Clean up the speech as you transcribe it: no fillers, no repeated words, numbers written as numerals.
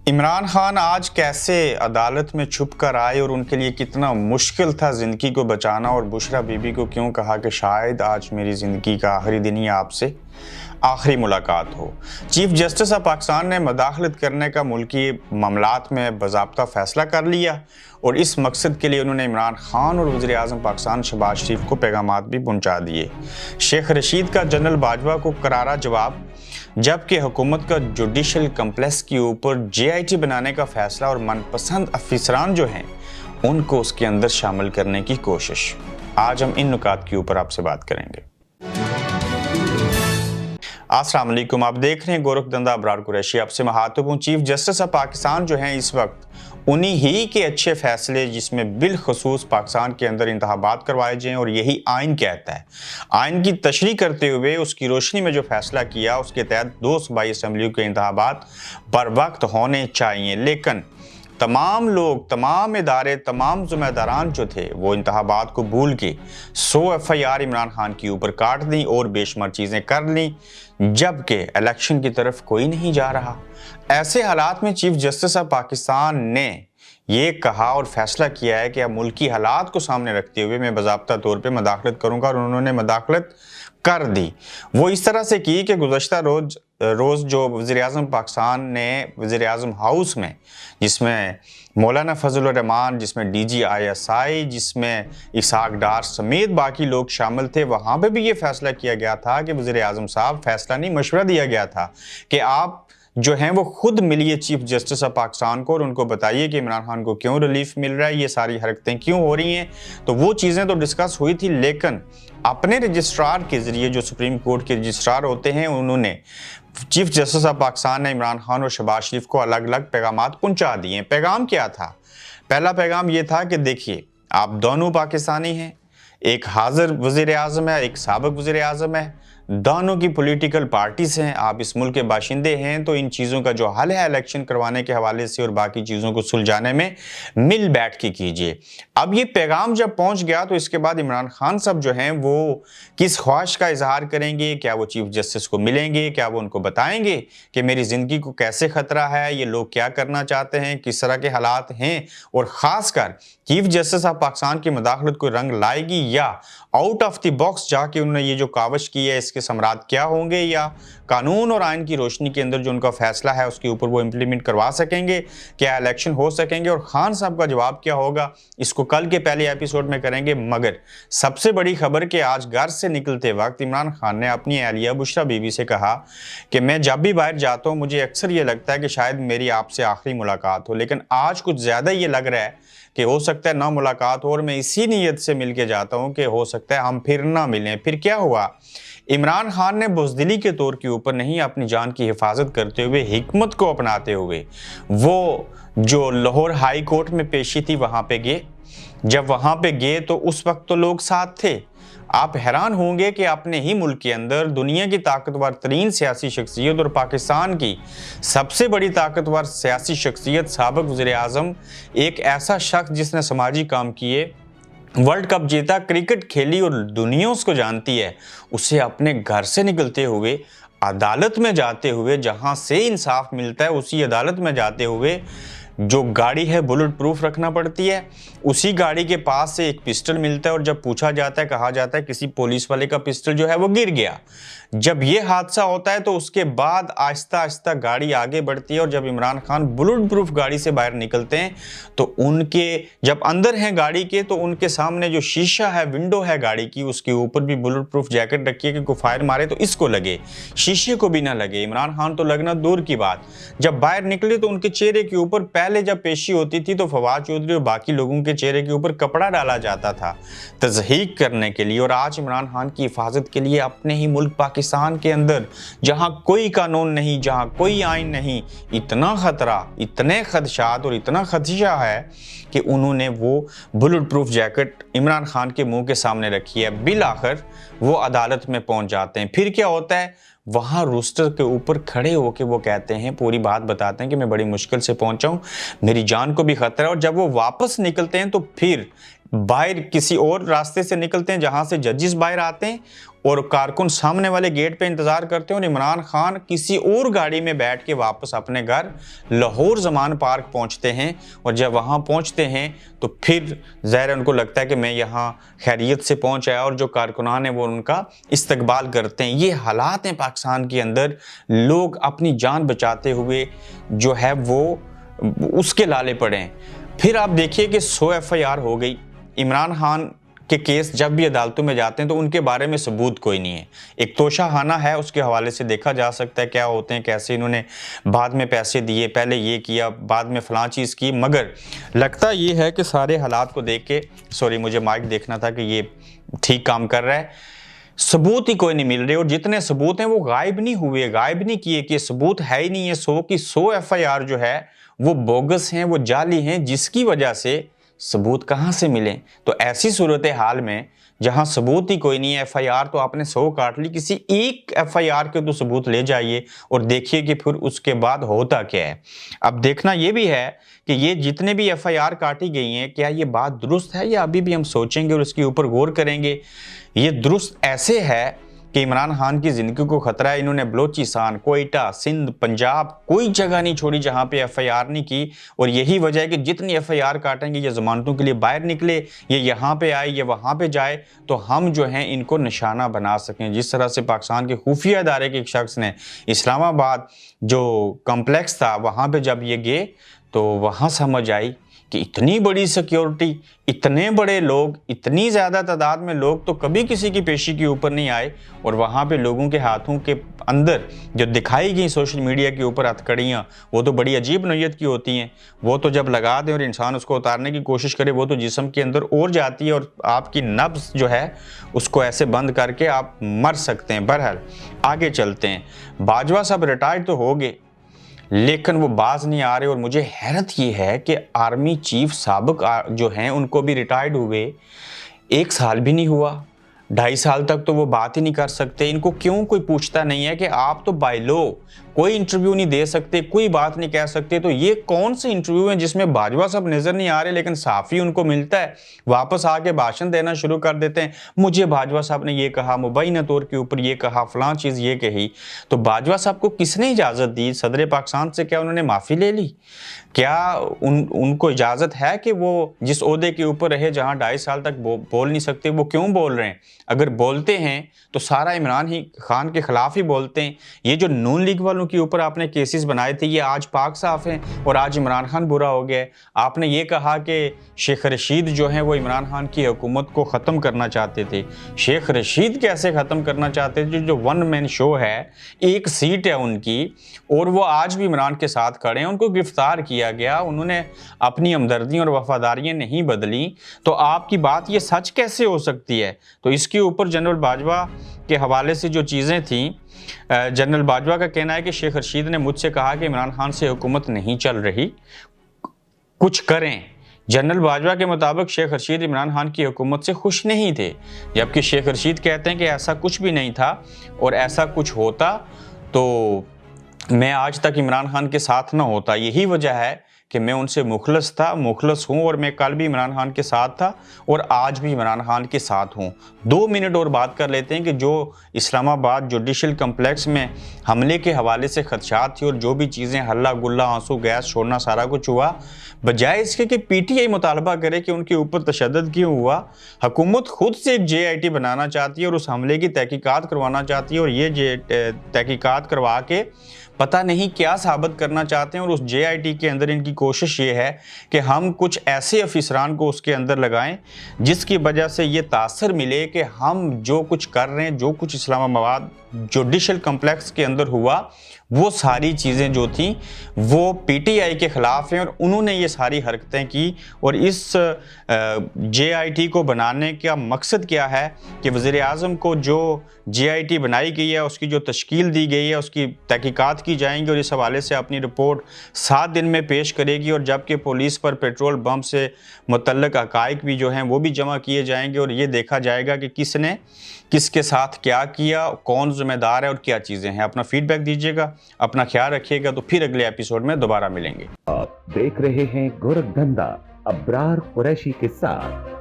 इमरान खान आज कैसे अदालत में छुप कर आए और उनके लिए कितना मुश्किल था ज़िंदगी को बचाना, और बुशरा बीबी को क्यों कहा कि शायद आज मेरी ज़िंदगी का आखिरी दिन ही आपसे आखिरी मुलाकात हो। चीफ जस्टिस ऑफ पाकिस्तान ने मदाखलत करने का मुल्की मामलात में बाज़ाब्ता फ़ैसला कर लिया और इस मकसद के लिए उन्होंने इमरान खान और वज़ीर आज़म पाकिस्तान शहबाज शरीफ को पैगामात भी पहुँचा दिए। शेख रशीद का जनरल बाजवा को करारा जवाब, जबकि हुकूमत का जुडिशल कम्प्लेक्स के ऊपर JIT बनाने का फैसला और मनपसंद अफसरान जो हैं उनको उसके अंदर शामिल करने की कोशिश। आज हम इन नुकात के ऊपर आपसे बात करेंगे। अस्सलाम वालेकुम, आप देख रहे हैं गोरखधंधा अबरार कुरैशी। आपसे मुखातिब हूं। चीफ जस्टिस ऑफ पाकिस्तान जो हैं इस वक्त उन्हीं ही के अच्छे फैसले जिसमें बिलखसूस पाकिस्तान के अंदर इंतखाबात करवाए जाएं, और यही आइन कहता है। आइन की तशरीह करते हुए उसकी रोशनी में जो फैसला किया उसके तहत 2 सूबाई असम्बलियों के इंतखाबात बर वक्त होने चाहिए, लेकिन तमाम लोग, तमाम इदारे, तमाम ज़िम्मेदारान जो थे वो इंतखाबात को भूल के 100 FIR इमरान खान के ऊपर काट दी और बेशुमार चीज़ें कर ली, जबकि इलेक्शन की तरफ कोई नहीं जा रहा। ऐसे हालात में चीफ जस्टिस ऑफ पाकिस्तान ने ये कहा और फैसला किया है कि अब मुल्की हालात को सामने रखते हुए मैं बाज़ाब्ता तौर पे मदाखलत करूँगा, और उन्होंने मदाखलत कर दी। वो इस तरह से की कि गुज़श्ता रोज़ जो वज़ीर आज़म पाकिस्तान ने वज़ीर आज़म हाउस में, जिसमें मौलाना फजल रहमान, जिसमें DG ISI, जिसमें इसहाक डार समेत बाकी लोग शामिल थे, वहाँ पे भी ये फैसला किया गया था कि वज़ीर आज़म साहब, फैसला नहीं मशवरा दिया गया था कि आप जो हैं वो खुद मिलिए चीफ जस्टिस ऑफ पाकिस्तान को और उनको बताइए कि इमरान खान को क्यों रिलीफ मिल रहा है, ये सारी हरकतें क्यों हो रही हैं। तो वो चीज़ें तो डिस्कस हुई थी, लेकिन अपने रजिस्ट्रार के ज़रिए, जो सुप्रीम कोर्ट के रजिस्ट्रार होते हैं, उन्होंने चीफ जस्टिस ऑफ पाकिस्तान ने इमरान खान और शहबाज शरीफ को अलग अलग पैगामात पहुँचा दिए। पैगाम क्या था? पहला पैगाम ये था कि देखिए, आप दोनों पाकिस्तानी हैं, एक हाजिर वज़ीर आज़म है, एक साबिक़ वज़ीर आज़म है, दोनों की पॉलिटिकल पार्टीज हैं, आप इस मुल्क के बाशिंदे हैं, तो इन चीज़ों का जो हल है इलेक्शन करवाने के हवाले से और बाकी चीज़ों को सुलझाने में मिल बैठ के कीजिए। अब ये पैगाम जब पहुंच गया तो इसके बाद इमरान खान साहब जो हैं वो किस ख्वाहिश का इजहार करेंगे? क्या वो चीफ जस्टिस को मिलेंगे? क्या वो उनको बताएंगे कि मेरी ज़िंदगी को कैसे ख़तरा है, ये लोग क्या करना चाहते हैं, किस तरह के हालात हैं, और ख़ासकर चीफ जस्टिस ऑफ पाकिस्तान की मदाखलत को रंग लाएगी या आउट ऑफ द बॉक्स जाके उन्होंने ये जो कावश की है इसके समरात क्या होंगे, या कानून और आइन की रोशनी के अंदर जो उनका फैसला है उसके ऊपर वो इम्प्लीमेंट करवा सकेंगे, क्या इलेक्शन हो सकेंगे, और खान साहब का जवाब क्या होगा, इसको कल के पहले एपिसोड में करेंगे। मगर सबसे बड़ी खबर कि आज घर से निकलते वक्त इमरान खान ने अपनी अहलिया बुशरा बीबी से कहा कि मैं जब भी बाहर जाता हूँ मुझे अक्सर ये लगता है कि शायद मेरी आपसे आखिरी मुलाकात हो, लेकिन आज कुछ ज़्यादा ये लग रहा है कि हो सकता है ना मुलाकात हो, और मैं इसी नीयत से मिल के जाता हूँ कि हो सकता है हम फिर ना मिलें। फिर क्या हुआ? इमरान खान ने बुज़दिली के तौर के ऊपर नहीं, अपनी जान की हिफाजत करते हुए, हिकमत को अपनाते हुए वो जो लाहौर हाई कोर्ट में पेशी थी वहाँ पे गए। जब वहाँ पे गए तो उस वक्त तो लोग साथ थे। आप हैरान होंगे कि अपने ही मुल्क के अंदर दुनिया की ताकतवर तरीन सियासी शख्सियत और पाकिस्तान की सबसे बड़ी ताकतवर सियासी शख्सियत, साबिक़ वज़ीर आज़म, एक ऐसा शख्स जिसने समाजी काम किए, वर्ल्ड कप जीता, क्रिकेट खेली और दुनिया उसको जानती है, उसे अपने घर से निकलते हुए अदालत में जाते हुए, जहां से इंसाफ मिलता है उसी अदालत में जाते हुए, जो गाड़ी है बुलेट प्रूफ रखना पड़ती है, उसी गाड़ी के पास से एक पिस्टल मिलता है, और जब पूछा जाता है, कहा जाता है किसी पुलिस वाले का पिस्टल जो है वो गिर गया। जब ये हादसा होता है तो उसके बाद आहिस्ता आहिस्ता गाड़ी आगे बढ़ती है, और जब इमरान खान बुलेट प्रूफ गाड़ी से बाहर निकलते हैं तो उनके जब अंदर हैं गाड़ी के, तो उनके सामने जो शीशा है, विंडो है गाड़ी की, उसके ऊपर भी बुलेट प्रूफ जैकेट रखी है कि कोई फायर मारे तो इसको लगे, शीशे को भी ना लगे। इमरान खान तो लगना दूर की बात, जब बाहर निकले तो उनके चेहरे के ऊपर, पहले जब पेशी होती थी तो फवाद चौधरी और बाकी लोगों के चेहरे के ऊपर कपड़ा डाला जाता था तज़हीक करने के लिए, और आज इमरान खान की हिफाजत के लिए अपने ही मुल्क पाकिस्तान के अंदर, जहां कोई कानून नहीं, जहां कोई आइन नहीं, इतना खतरा, इतने खदशात और इतना खदशा है कि उन्होंने वो bullet proof jacket Imran Khan के मुंह के सामने रखी है। बिल आखिर वो अदालत में पहुंच जाते हैं। फिर क्या होता है? वहाँ रोस्टर के ऊपर खड़े होकर वो कहते हैं, पूरी बात बताते हैं कि मैं बड़ी मुश्किल से पहुंचा हूँ, मेरी जान को भी खतरा है, और जब वो वापस निकलते हैं तो फिर बाहर किसी और रास्ते से निकलते हैं जहां से जजेस बाहर आते हैं और कारकुन सामने वाले गेट पे इंतजार करते हैं और इमरान खान किसी और गाड़ी में बैठ के वापस अपने घर लाहौर जमान पार्क पहुंचते हैं। और जब वहां पहुंचते हैं तो फिर ज़ाहिर उनको लगता है कि मैं यहाँ खैरियत से पहुंच आया और जो कारकुनान है वो उनका इस्तकबाल करते हैं। ये हालात हैं पाकिस्तान के अंदर, लोग अपनी जान बचाते हुए जो है वो उसके लाले पड़े हैं। फिर आप देखिए कि 100 FIR हो गई। इमरान खान के केस जब भी अदालतों में जाते हैं तो उनके बारे में सबूत कोई नहीं है। एक तोशाखाना है, उसके हवाले से देखा जा सकता है क्या होते हैं, कैसे इन्होंने बाद में पैसे दिए, पहले ये किया, बाद में फलां चीज़ की। मगर लगता ये है कि सारे हालात को देख के, सॉरी मुझे माइक देखना था, कि ये ठीक काम कर रहा है। सबूत ही कोई नहीं मिल रहे और जितने सबूत हैं वो गायब नहीं हुए, गायब नहीं किए, कि सबूत है ही नहीं है। 100 की 100 FIR जो है वो बोगस हैं, वो जाली हैं, जिसकी वजह से सबूत कहाँ से मिले। तो ऐसी सूरत हाल में जहां सबूत ही कोई नहीं है, FIR तो आपने 100 काट ली, किसी एक FIR के तो सबूत ले जाइए और देखिए कि फिर उसके बाद होता क्या है। अब देखना यह भी है कि ये जितने भी FIR काटी गई हैं, क्या ये बात दुरुस्त है या अभी भी हम सोचेंगे और इसके ऊपर गौर करेंगे। ये दुरुस्त ऐसे है कि इमरान खान की ज़िंदगी को खतरा है। इन्होंने बलोचिस्तान, कोयटा, सिंध, पंजाब कोई जगह नहीं छोड़ी जहां पे FIR नहीं की। और यही वजह है कि जितनी FIR काटेंगे ये ज़मानतों के लिए बाहर निकले, ये यहाँ पे आए, ये वहाँ पे जाए, तो हम जो हैं इनको निशाना बना सकें। जिस तरह से पाकिस्तान के खुफिया इदारे के एक शख्स ने इस्लामाबाद जो कम्प्लेक्स था वहाँ पर जब ये गए तो वहाँ समझ आई कि इतनी बड़ी सिक्योरिटी, इतने बड़े लोग, इतनी ज़्यादा तादाद में लोग तो कभी किसी की पेशी के ऊपर नहीं आए। और वहाँ पे लोगों के हाथों के अंदर जो दिखाई गई सोशल मीडिया के ऊपर हथकड़ियाँ, वो तो बड़ी अजीब नौयत की होती हैं। वो तो जब लगा दें और इंसान उसको उतारने की कोशिश करे वो तो जिस्म के अंदर और जाती है और आपकी नब्ज़ जो है उसको ऐसे बंद करके आप मर सकते हैं। बहरहाल आगे चलते हैं। बाजवा साहब रिटायर्ड तो हो गए लेकिन वो बाज नहीं आ रहे। और मुझे हैरत ये है कि आर्मी चीफ साबिक जो हैं उनको भी रिटायर्ड हुए 1 साल भी नहीं हुआ, 2.5 साल तक तो वो बात ही नहीं कर सकते। इनको क्यों कोई पूछता नहीं है कि आप तो बाय लॉ कोई इंटरव्यू नहीं दे सकते, कोई बात नहीं कह सकते। तो ये कौन से इंटरव्यू हैं जिसमें बाजवा साहब नज़र नहीं आ रहे लेकिन साफ़ी उनको मिलता है, वापस आके भाषण देना शुरू कर देते हैं। मुझे बाजवा साहब ने ये कहा, मुबैना तौर के ऊपर ये कहा, फलां चीज़ ये कही। तो बाजवा साहब को किसने इजाज़त दी? सदर पाकिस्तान से क्या उन्होंने माफ़ी ले ली? क्या उनको इजाज़त है कि वो जिस ओहदे के ऊपर रहे जहाँ 2.5 साल तक बोल नहीं सकते, वो क्यों बोल रहे हैं? अगर बोलते हैं तो सारा इमरान खान के ख़िलाफ़ ही बोलते हैं। ये जो नून लीग वालों के ऊपर आपने केसेस बनाए थे ये आज पाक साफ हैं और आज इमरान खान बुरा हो गया है। आपने ये कहा कि शेख रशीद जो हैं वो इमरान खान की हुकूमत को ख़त्म करना चाहते थे। शेख रशीद कैसे ख़त्म करना चाहते थे? जो 1 मैन शो है, 1 सीट है उनकी और वो आज भी इमरान के साथ खड़े हैं। उनको गिरफ्तार किया गया, उन्होंने अपनी हमदर्दी और वफादारियाँ नहीं बदली। तो आपकी बात ये सच कैसे हो सकती है? तो इसके ऊपर जनरल बाजवा के हवाले से जो चीज़ें थीं, जनरल बाजवा का कहना है कि शेख रशीद ने मुझसे कहा कि इमरान खान से हुकूमत नहीं चल रही, कुछ करें। जनरल बाजवा के मुताबिक शेख रशीद इमरान खान की हुकूमत से खुश नहीं थे, जबकि शेख रशीद कहते हैं कि ऐसा कुछ भी नहीं था और ऐसा कुछ होता तो मैं आज तक इमरान खान के साथ ना होता। यही वजह है कि मैं उनसे मुखलस हूँ और मैं कल भी इमरान खान के साथ था और आज भी इमरान खान के साथ हूँ। 2 मिनट और बात कर लेते हैं कि जो इस्लामाबाद जुडिशल कम्प्लेक्स में हमले के हवाले से खदशात थी और जो भी चीज़ें हल्ला गुल्ला, आंसू गैस छोड़ना सारा कुछ हुआ, बजाय इसके कि PTI मुतालबा करे कि उनके ऊपर तशद्दुद क्यों हुआ, हुकूमत खुद से एक JIT बनाना चाहती है और उस हमले की तहकीकात करवाना चाहती है। और ये तहकीकात करवा के पता नहीं क्या साबित करना चाहते हैं। और उस JIT के अंदर इनकी कोशिश ये है कि हम कुछ ऐसे अफसरान को उसके अंदर लगाएं जिसकी वजह से ये तासर मिले कि हम जो कुछ कर रहे हैं, जो कुछ इस्लामाबाद जुडिशल कम्प्लेक्स के अंदर हुआ, वो सारी चीज़ें जो थी वो PTI के ख़िलाफ़ हैं और उन्होंने ये सारी हरकतें की। और इस JIT को बनाने का मकसद क्या है कि वज़ीर आज़म को जो JIT बनाई गई है, उसकी जो तश्कील दी गई है, उसकी तहकीकात की जाएंगी और इस हवाले से अपनी रिपोर्ट 7 दिन में पेश करेगी। और जबकि पुलिस पर पेट्रोल बम से मुतल्लक हक़ाइक़ भी जो हैं वो भी जमा किए जाएंगे और ये देखा जाएगा कि किसने किसके साथ क्या किया, कौन ज़िम्मेदार है और क्या चीज़ें हैं। अपना फीडबैक दीजिएगा, अपना ख्याल रखिएगा। तो फिर अगले एपिसोड में दोबारा मिलेंगे। आप देख रहे हैं गोरखधंधा अब्रार कुरैशी के साथ।